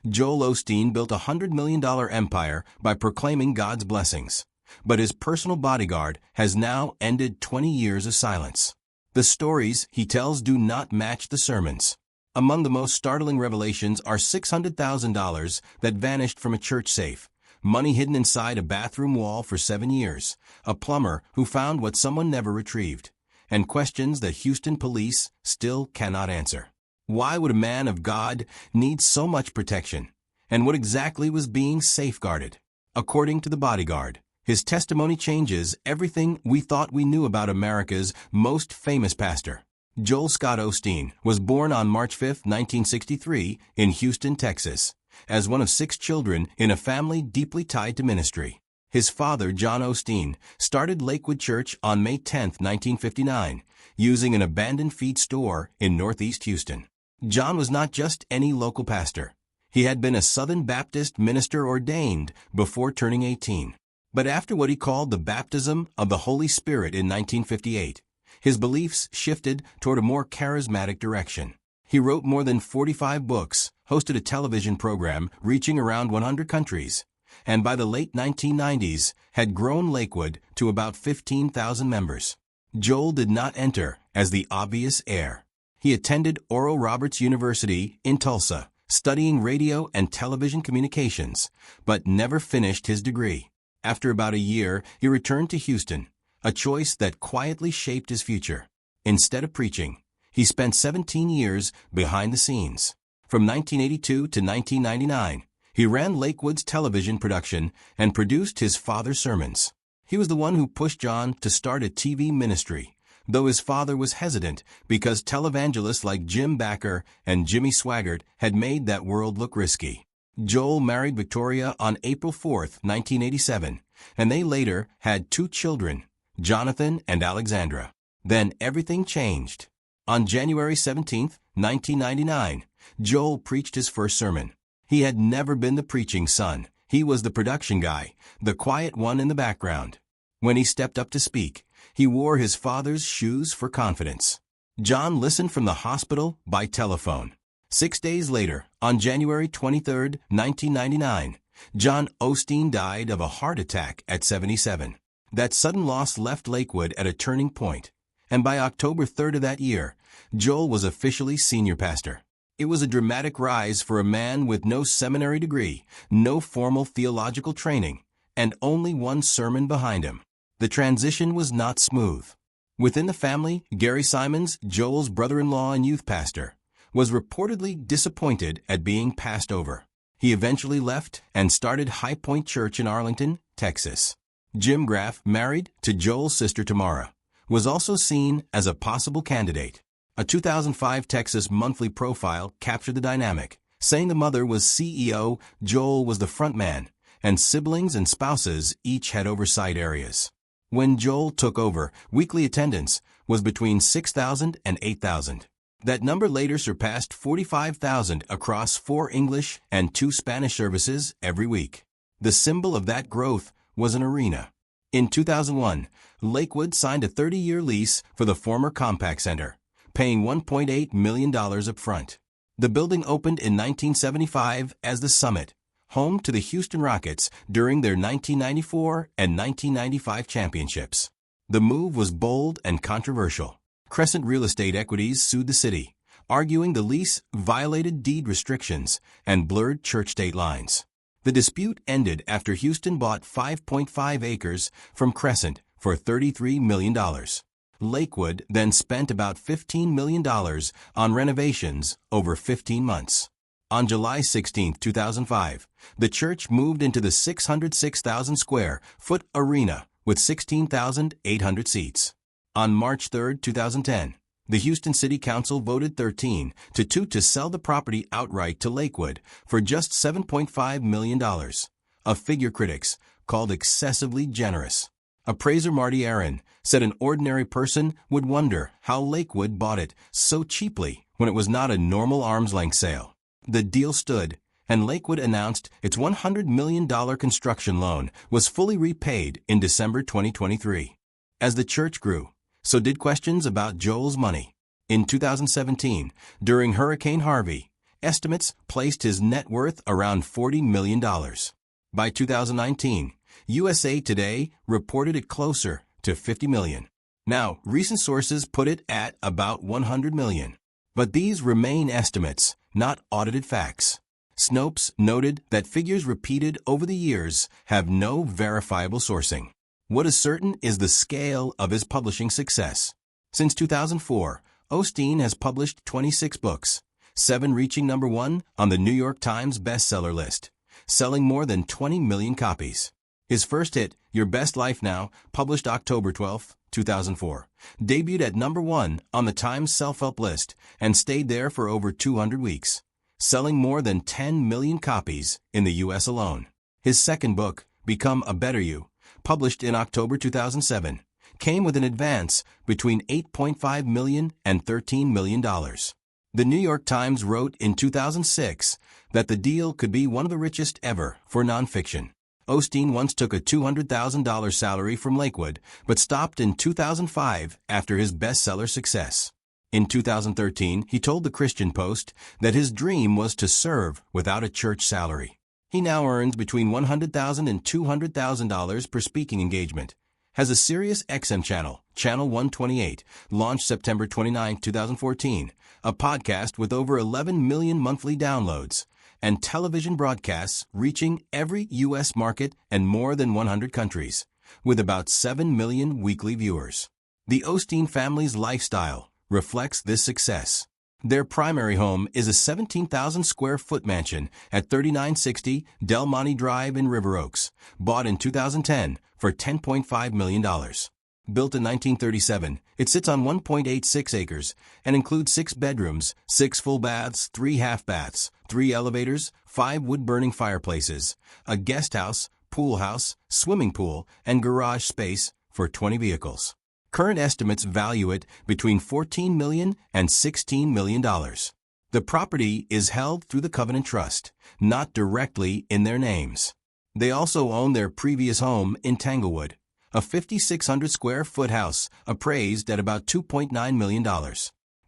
Joel Osteen built a $100 million empire by proclaiming God's blessings. But his personal bodyguard has now ended 20 years of silence. The stories he tells do not match the sermons. Among the most startling revelations are $600,000 that vanished from a church safe, money hidden inside a bathroom wall for 7 years, a plumber who found what someone never retrieved, and questions that Houston police still cannot answer. Why would a man of God need so much protection? And what exactly was being safeguarded? According to the Bodyguard, his testimony changes everything we thought we knew about America's most famous pastor. Joel Scott Osteen was born on March 5, 1963, in Houston, Texas, as one of 6 children in a family deeply tied to ministry. His father, John Osteen, started Lakewood Church on May 10, 1959, using an abandoned feed store in Northeast Houston. John was not just any local pastor. He had been a Southern Baptist minister ordained before turning 18. But after what he called the baptism of the Holy Spirit in 1958, his beliefs shifted toward a more charismatic direction. He wrote more than 45 books, hosted a television program reaching around 100 countries, and by the late 1990s had grown Lakewood to about 15,000 members. Joel did not enter as the obvious heir. He attended Oral Roberts University in Tulsa, studying radio and television communications, but never finished his degree. After about a year, he returned to Houston, a choice that quietly shaped his future. Instead of preaching, he spent 17 years behind the scenes. From 1982 to 1999, he ran Lakewood's television production and produced his father's sermons. He was the one who pushed John to start a TV ministry, though his father was hesitant because televangelists like Jim Bakker and Jimmy Swaggart had made that world look risky. Joel married Victoria on April 4, 1987, and they later had 2 children, Jonathan and Alexandra. Then everything changed. On January 17, 1999, Joel preached his first sermon. He had never been the preaching son. He was the production guy, the quiet one in the background. When he stepped up to speak, he wore his father's shoes for confidence. John listened from the hospital by telephone. 6 days later, on January 23, 1999, John Osteen died of a heart attack at 77. That sudden loss left Lakewood at a turning point, and by October 3rd of that year, Joel was officially senior pastor. It was a dramatic rise for a man with no seminary degree, no formal theological training, and only one sermon behind him. The transition was not smooth. Within the family, Gary Simons, Joel's brother-in-law and youth pastor, was reportedly disappointed at being passed over. He eventually left and started High Point Church in Arlington, Texas. Jim Graff, married to Joel's sister Tamara, was also seen as a possible candidate. A 2005 Texas Monthly profile captured the dynamic, saying the mother was CEO, Joel was the front man, and siblings and spouses each had oversight areas. When Joel took over, weekly attendance was between 6,000 and 8,000. That number later surpassed 45,000 across 4 English and 2 Spanish services every week. The symbol of that growth was an arena. In 2001, Lakewood signed a 30-year lease for the former Compaq Center, paying $1.8 million up front. The building opened in 1975 as the Summit, home to the Houston Rockets during their 1994 and 1995 championships. The move was bold and controversial. Crescent Real Estate Equities sued the city, arguing the lease violated deed restrictions and blurred church-state lines. The dispute ended after Houston bought 5.5 acres from Crescent for $33 million. Lakewood then spent about $15 million on renovations over 15 months. On July 16, 2005, the church moved into the 606,000 square foot arena with 16,800 seats. On March 3, 2010, the Houston City Council voted 13-2 to sell the property outright to Lakewood for just $7.5 million, a figure critics called excessively generous. Appraiser Marty Aaron said an ordinary person would wonder how Lakewood bought it so cheaply when it was not a normal arm's-length sale. The deal stood, and Lakewood announced its $100 million construction loan was fully repaid in December 2023. As the church grew, so did questions about Joel's money. In 2017, during Hurricane Harvey, Estimates placed his net worth around $40 million. By 2019, USA Today reported it closer to $50 million. Now, recent sources put it at about $100 million. But these remain estimates, not audited facts. Snopes noted that figures repeated over the years have no verifiable sourcing. What is certain is the scale of his publishing success. Since 2004, Osteen has published 26 books, 7 reaching number 1 on the New York Times bestseller list, selling more than 20 million copies. His first hit, Your Best Life Now, published October 12, 2004, debuted at number 1 on the Times self-help list and stayed there for over 200 weeks, selling more than 10 million copies in the U.S. alone. His second book, Become a Better You, published in October 2007, came with an advance between $8.5 million and $13 million. The New York Times wrote in 2006 that the deal could be one of the richest ever for nonfiction. Osteen once took a $200,000 salary from Lakewood, but stopped in 2005 after his bestseller success. In 2013, he told the Christian Post that his dream was to serve without a church salary. He now earns between $100,000 and $200,000 per speaking engagement, has a Sirius XM channel, Channel 128, launched September 29, 2014, a podcast with over 11 million monthly downloads, and television broadcasts reaching every U.S. market and more than 100 countries, with about 7 million weekly viewers. The Osteen family's lifestyle reflects this success. Their primary home is a 17,000-square-foot mansion at 3960 Del Monte Drive in River Oaks, bought in 2010 for $10.5 million. Built in 1937, it sits on 1.86 acres and includes 6 bedrooms, 6 full baths, 3 half baths, 3 elevators, 5 wood-burning fireplaces, a guest house, pool house, swimming pool, and garage space for 20 vehicles. Current estimates value it between $14 million and $16 million. The property is held through the Covenant Trust, not directly in their names. They also own their previous home in Tanglewood, a 5,600-square-foot house appraised at about $2.9 million.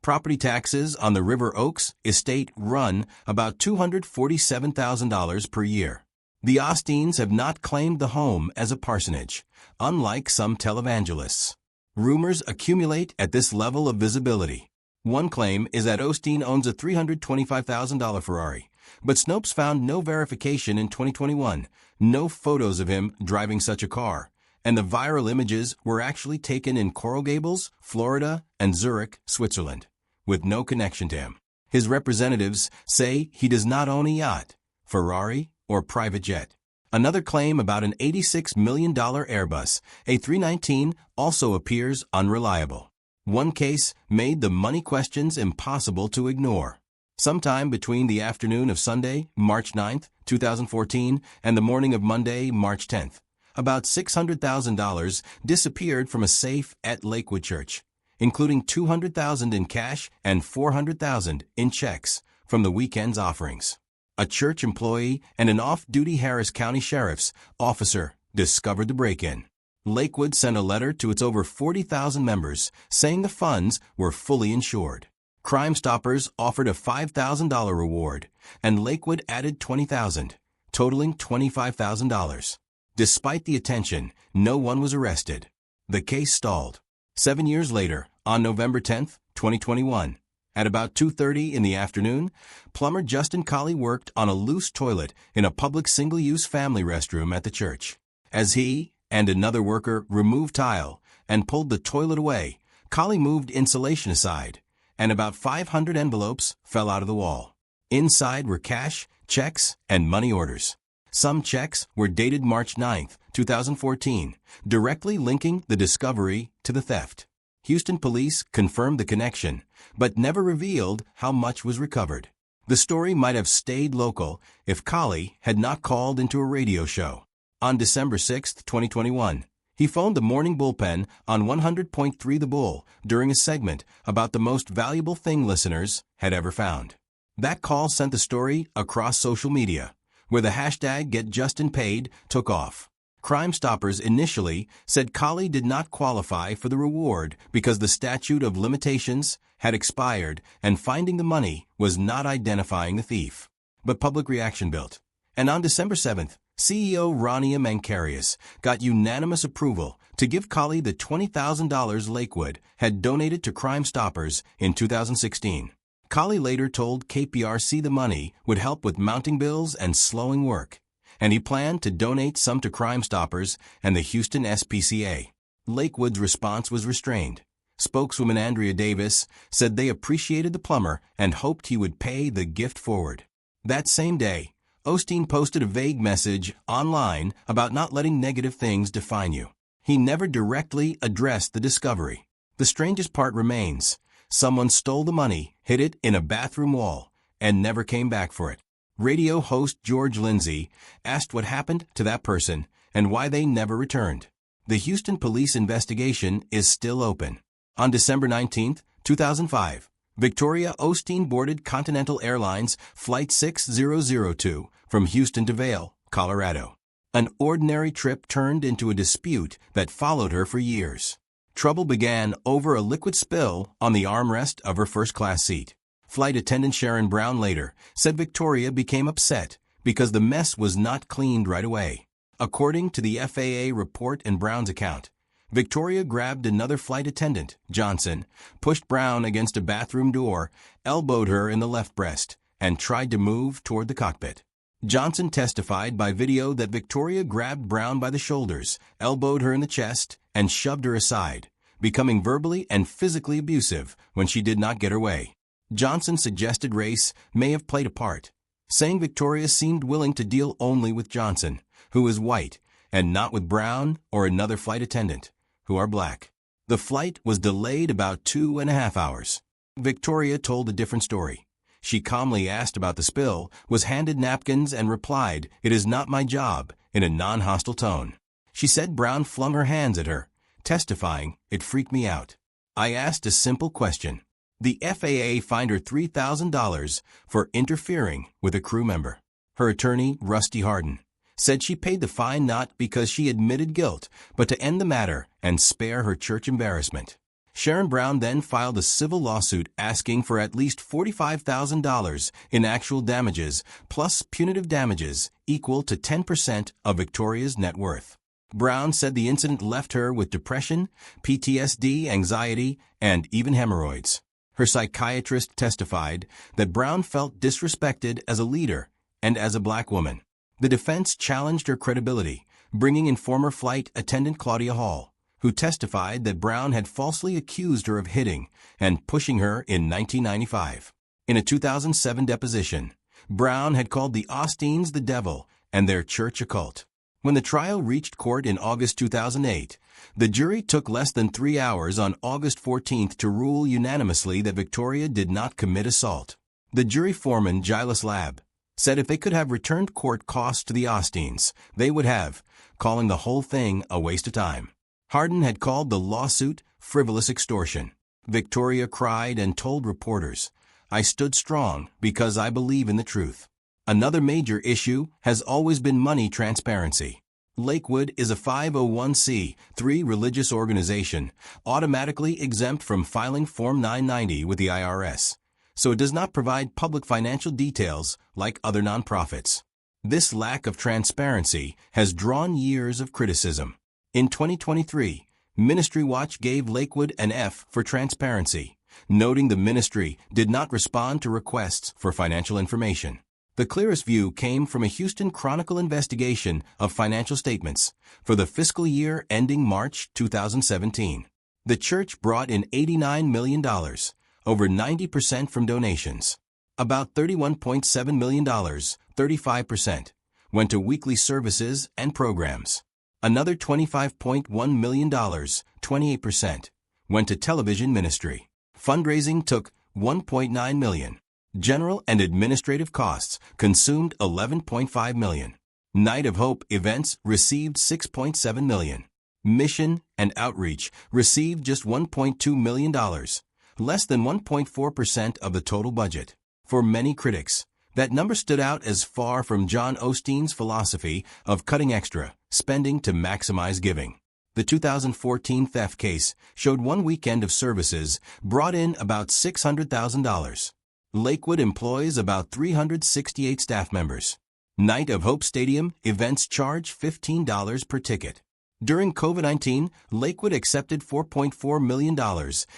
Property taxes on the River Oaks estate run about $247,000 per year. The Osteens have not claimed the home as a parsonage, unlike some televangelists. Rumors accumulate at this level of visibility. One claim is that Osteen owns a $325,000 Ferrari, but Snopes found no verification in 2021, no photos of him driving such a car, and the viral images were actually taken in Coral Gables, Florida, and Zurich, Switzerland, with no connection to him. His representatives say he does not own a yacht, Ferrari, or private jet. Another claim about an $86 million Airbus A319 also appears unreliable. One case made the money questions impossible to ignore. Sometime between the afternoon of Sunday, March 9, 2014, and the morning of Monday, March 10, about $600,000 disappeared from a safe at Lakewood Church, including $200,000 in cash and $400,000 in checks from the weekend's offerings. A church employee and an off-duty Harris County Sheriff's officer discovered the break-in. Lakewood sent a letter to its over 40,000 members saying the funds were fully insured. Crime Stoppers offered a $5,000 reward, and Lakewood added $20,000, totaling $25,000. Despite the attention, no one was arrested. The case stalled. 7 years later, on November 10, 2021, at about 2:30 in the afternoon, plumber Justin Colley worked on a loose toilet in a public single-use family restroom at the church. As he and another worker removed tile and pulled the toilet away, Colley moved insulation aside, and about 500 envelopes fell out of the wall. Inside were cash, checks, and money orders. Some checks were dated March 9, 2014, directly linking the discovery to the theft. Houston police confirmed the connection, but never revealed how much was recovered. The story might have stayed local if Colley had not called into a radio show. On December 6, 2021, he phoned the morning bullpen on 100.3 The Bull during a segment about the most valuable thing listeners had ever found. That call sent the story across social media, where the hashtag #GetJustinPaid took off. Crime Stoppers initially said Kali did not qualify for the reward because the statute of limitations had expired and finding the money was not identifying the thief. But public reaction built. And on December 7th, CEO Rania Mankarius got unanimous approval to give Kali the $20,000 Lakewood had donated to Crime Stoppers in 2016. Kali later told KPRC the money would help with mounting bills and slowing work, and he planned to donate some to Crime Stoppers and the Houston SPCA. Lakewood's response was restrained. Spokeswoman Andrea Davis said they appreciated the plumber and hoped he would pay the gift forward. That same day, Osteen posted a vague message online about not letting negative things define you. He never directly addressed the discovery. The strangest part remains. Someone stole the money, hid it in a bathroom wall, and never came back for it. Radio host George Lindsay asked what happened to that person and why they never returned. The Houston police investigation is still open. On December 19, 2005, Victoria Osteen boarded Continental Airlines Flight 6002 from Houston to Vail, Colorado. An ordinary trip turned into a dispute that followed her for years. Trouble began over a liquid spill on the armrest of her first-class seat. Flight attendant Sharon Brown later said Victoria became upset because the mess was not cleaned right away. According to the FAA report and Brown's account, Victoria grabbed another flight attendant, Johnson, pushed Brown against a bathroom door, elbowed her in the left breast, and tried to move toward the cockpit. Johnson testified by video that Victoria grabbed Brown by the shoulders, elbowed her in the chest, and shoved her aside, becoming verbally and physically abusive when she did not get her way. Johnson suggested race may have played a part, saying Victoria seemed willing to deal only with Johnson, who is white, and not with Brown or another flight attendant, who are black. The flight was delayed about 2.5 hours. Victoria told a different story. She calmly asked about the spill, was handed napkins, and replied, "It is not my job," in a non-hostile tone. She said Brown flung her hands at her, testifying, "It freaked me out. I asked a simple question." The FAA fined her $3,000 for interfering with a crew member. Her attorney, Rusty Harden, said she paid the fine not because she admitted guilt, but to end the matter and spare her church embarrassment. Sharon Brown then filed a civil lawsuit asking for at least $45,000 in actual damages, plus punitive damages equal to 10% of Victoria's net worth. Brown said the incident left her with depression, PTSD, anxiety, and even hemorrhoids. Her psychiatrist testified that Brown felt disrespected as a leader and as a black woman. The defense challenged her credibility, bringing in former flight attendant Claudia Hall, who testified that Brown had falsely accused her of hitting and pushing her in 1995. In a 2007 deposition, Brown had called the Osteens the devil and their church a cult. When the trial reached court in August 2008, the jury took less than 3 hours on August 14th to rule unanimously that Victoria did not commit assault. The jury foreman, Giles Lab, said if they could have returned court costs to the Osteens, they would have, calling the whole thing a waste of time. Harden had called the lawsuit frivolous extortion. Victoria cried and told reporters, "I stood strong because I believe in the truth." Another major issue has always been money transparency. Lakewood is a 501c3 religious organization, automatically exempt from filing Form 990 with the IRS, so it does not provide public financial details like other nonprofits. This lack of transparency has drawn years of criticism. In 2023, Ministry Watch gave Lakewood an F for transparency, noting the ministry did not respond to requests for financial information. The clearest view came from a Houston Chronicle investigation of financial statements for the fiscal year ending March 2017. The church brought in $89 million, over 90% from donations. About $31.7 million, 35%, went to weekly services and programs. Another $25.1 million, 28%, went to television ministry. Fundraising took $1.9 million. General and administrative costs consumed $11.5 million. Night of Hope events received $6.7 million. Mission and outreach received just $1.2 million, less than 1.4% of the total budget. For many critics, That number stood out as far from Joel Osteen's philosophy of cutting extra spending to maximize giving. The 2014 theft case showed one weekend of services brought in about $600,000. Lakewood employs about 368 staff members. Night of Hope Stadium events charge $15 per ticket. During COVID-19, Lakewood accepted $4.4 million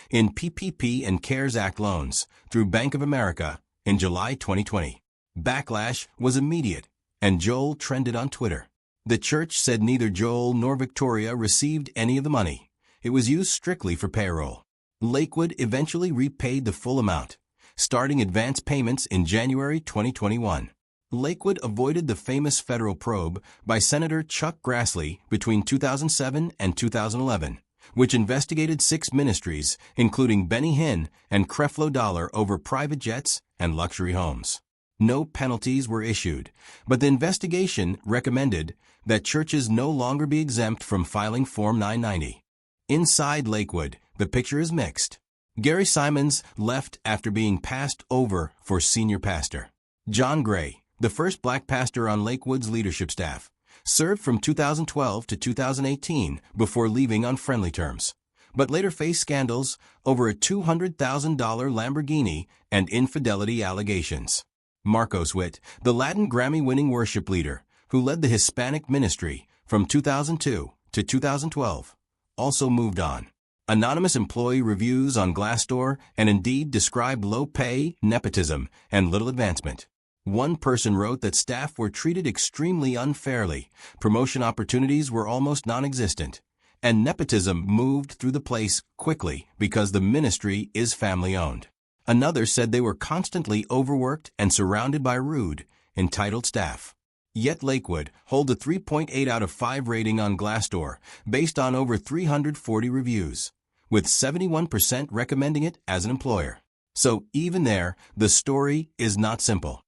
in PPP and CARES Act loans through Bank of America in July 2020. Backlash was immediate, and Joel trended on Twitter. The church said neither Joel nor Victoria received any of the money. It was used strictly for payroll. Lakewood eventually repaid the full amount, starting advance payments in January 2021. Lakewood avoided the famous federal probe by Senator Chuck Grassley between 2007 and 2011, which investigated 6 ministries, including Benny Hinn and Creflo Dollar, over private jets and luxury homes. No penalties were issued, but the investigation recommended that churches no longer be exempt from filing Form 990. Inside Lakewood, the picture is mixed. Gary Simons left after being passed over for senior pastor. John Gray, the first black pastor on Lakewood's leadership staff, served from 2012 to 2018 before leaving on friendly terms, but later faced scandals over a $200,000 Lamborghini and infidelity allegations. Marcos Witt, the Latin Grammy-winning worship leader who led the Hispanic ministry from 2002 to 2012, also moved on. Anonymous employee reviews on Glassdoor and Indeed described low pay, nepotism, and little advancement. One person wrote that staff were treated extremely unfairly, promotion opportunities were almost non-existent, and nepotism moved through the place quickly because the ministry is family-owned. Another said they were constantly overworked and surrounded by rude, entitled staff. Yet Lakewood holds a 3.8 out of 5 rating on Glassdoor based on over 340 reviews, with 71% recommending it as an employer. So even there, the story is not simple.